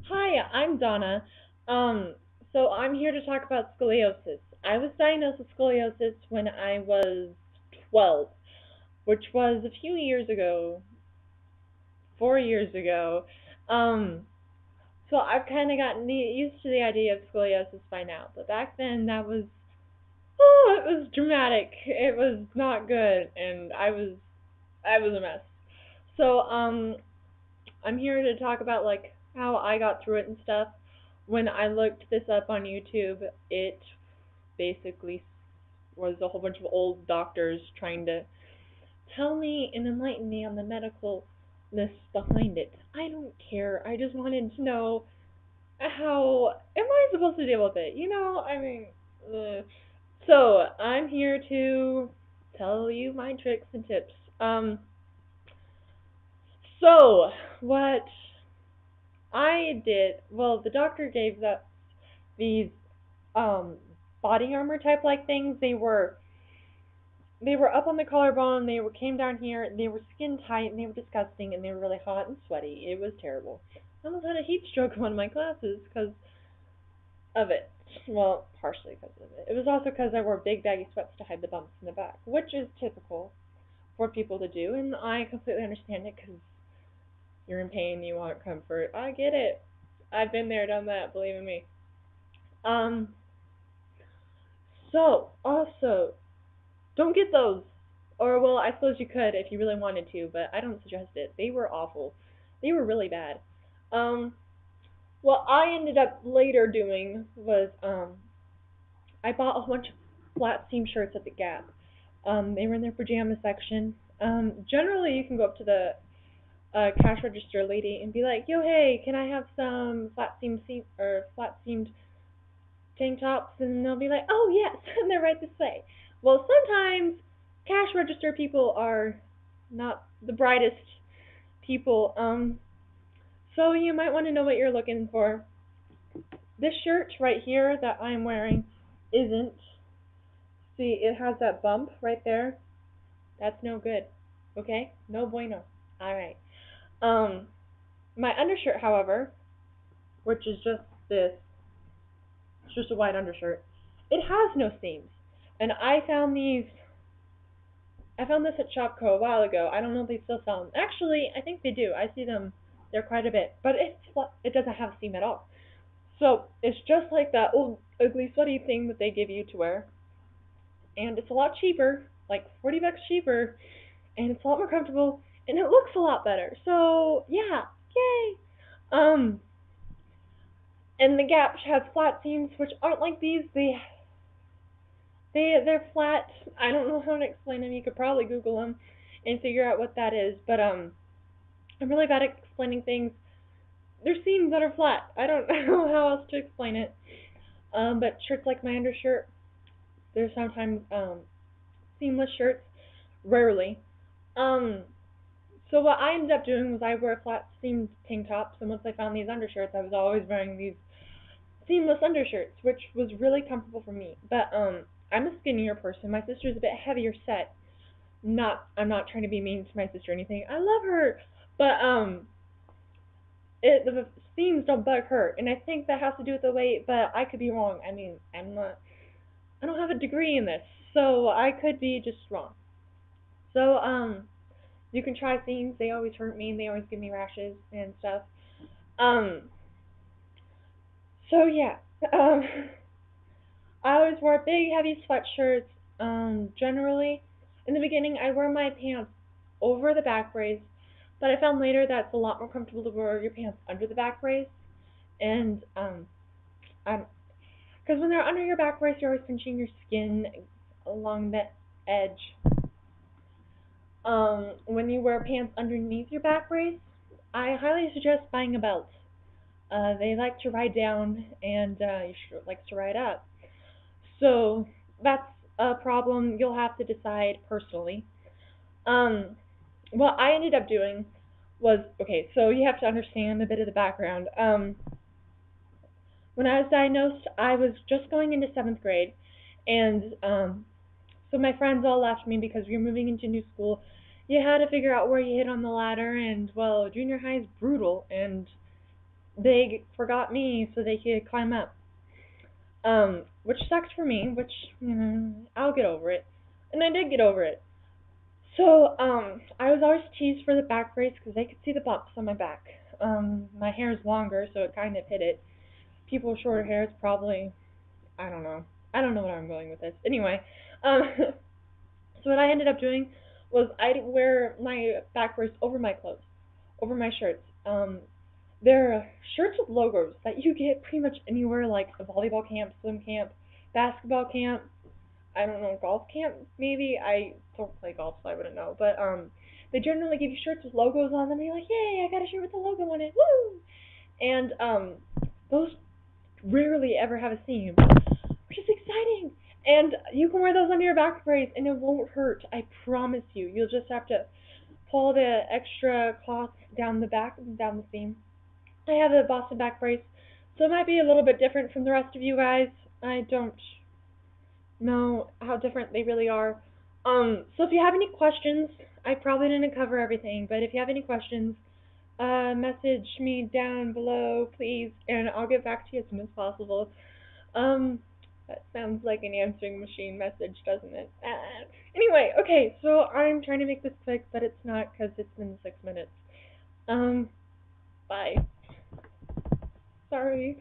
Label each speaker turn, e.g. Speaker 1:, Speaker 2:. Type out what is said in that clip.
Speaker 1: Hi, I'm Donna. Um, so I'm here to talk about scoliosis. I was diagnosed with scoliosis when I was 12, which was a few years ago, 4 years ago. Um, so I've kind of gotten used to the idea of scoliosis by now, but back then it was dramatic. It was not good, and I was a mess. So I'm here to talk about like how I got through it and stuff. When I looked this up on YouTube, it basically was a whole bunch of old doctors trying to tell me and enlighten me on the medicalness behind it. I don't care. I just wanted to know how am I supposed to deal with it? Uh. So I'm here to tell you my tricks and tips. So what I did, well, the doctor gave us these um body armor type like things. They were up on the collarbone, they were came down here, they were skin tight and they were disgusting and they were really hot and sweaty. It was terrible. I almost had a heat stroke in one of my classes because of it. Well, partially because of it. It was also because I wore big baggy sweats to hide the bumps in the back, which is typical for people to do, and I completely understand it because you're in pain, you want comfort. I get it. I've been there, done that, believe in me. Um, so also don't get those. Or well, I suppose you could if you really wanted to, but I don't suggest it. They were awful. They were really bad. Um, what I ended up later doing was I bought a whole bunch of flat seam shirts at the Gap. They were in their pajama section. Generally, you can go up to the cash register lady and be like, "Yo, hey, can I have some flat seamed tank tops?" And they'll be like, "Oh yes," and they're right this way. Well, sometimes cash register people are not the brightest people. So you might want to know what you're looking for. This shirt right here that I'm wearing isn't. See, it has that bump right there. That's no good. Okay? No bueno. All right. Um, my undershirt, however, which is just this, it's just a white undershirt. It has no seams, and I found this at Shopko a while ago. I don't know if they still sell them. Actually, I think they do. I see them there quite a bit, but it doesn't have seam at all. So it's just like that old ugly sweaty thing that they give you to wear, and it's a lot cheaper, like $40 cheaper, and it's a lot more comfortable, and it looks a lot better. So yeah, yay! Um, and the Gap has flat seams, which aren't like these. They're flat. I don't know how to explain them. You could probably Google them and figure out what that is. But I'm really bad at explaining things. They're seams that are flat. I don't know how else to explain it. But shirts like my undershirt, there's sometimes seamless shirts. Rarely. Um, so what I ended up doing was I wear flat seamed tank tops, and once I found these undershirts, I was always wearing these seamless undershirts, which was really comfortable for me. But I'm a skinnier person. My sister's a bit heavier set. I'm not trying to be mean to my sister or anything. I love her, but the seams don't bug her, and I think that has to do with the weight. But I could be wrong. I mean, I don't have a degree in this, so I could be just wrong. So you can try seams. They always hurt me, and they always give me rashes and stuff. Um, so yeah. Um, I always wore big, heavy sweatshirts. Generally, in the beginning, I wear my pants over the back brace, but I found later that it's a lot more comfortable to wear your pants under the back brace. And I'm because when they're under your back brace, you're always pinching your skin along the edge. When you wear pants underneath your back brace, I highly suggest buying a belt. They like to ride down, and you should like to ride up. So that's a problem you'll have to decide personally. Um, what I ended up doing was okay. So you have to understand a bit of the background. When I was diagnosed, I was just going into seventh grade, and so my friends all left me because we were moving into new school. You had to figure out where you hit on the ladder, and well, junior high is brutal, and they forgot me so they could climb up. Which sucks for me, which, I'll get over it. And I did get over it. So, I was always teased for the back brace because they could see the bumps on my back. My hair is longer, so it kind of hit it. People with shorter hair is probably, I don't know. I don't know what I'm going with this. Anyway, um, so what I ended up doing was I'd wear my back brace over my clothes, over my shirts. They're shirts with logos that you get pretty much anywhere, like a volleyball camp, swim camp, basketball camp. I don't know, golf camp maybe. I don't play golf, so I wouldn't know. But they generally give you shirts with logos on them. And you're like, yay! I got a shirt with a logo on it. Woo! And those rarely ever have a seam, which is exciting. And you can wear those under your back brace, and it won't hurt. I promise you. You'll just have to pull the extra cloth down the back, down the seam. I have a Boston back brace, so it might be a little bit different from the rest of you guys. I don't know how different they really are. So if you have any questions, I probably didn't cover everything, but if you have any questions, message me down below, please, and I'll get back to you as soon as possible. Um, that sounds like an answering machine message, doesn't it? Anyway, okay, so I'm trying to make this quick, but it's not because it's been 6 minutes. Um, bye. Sorry.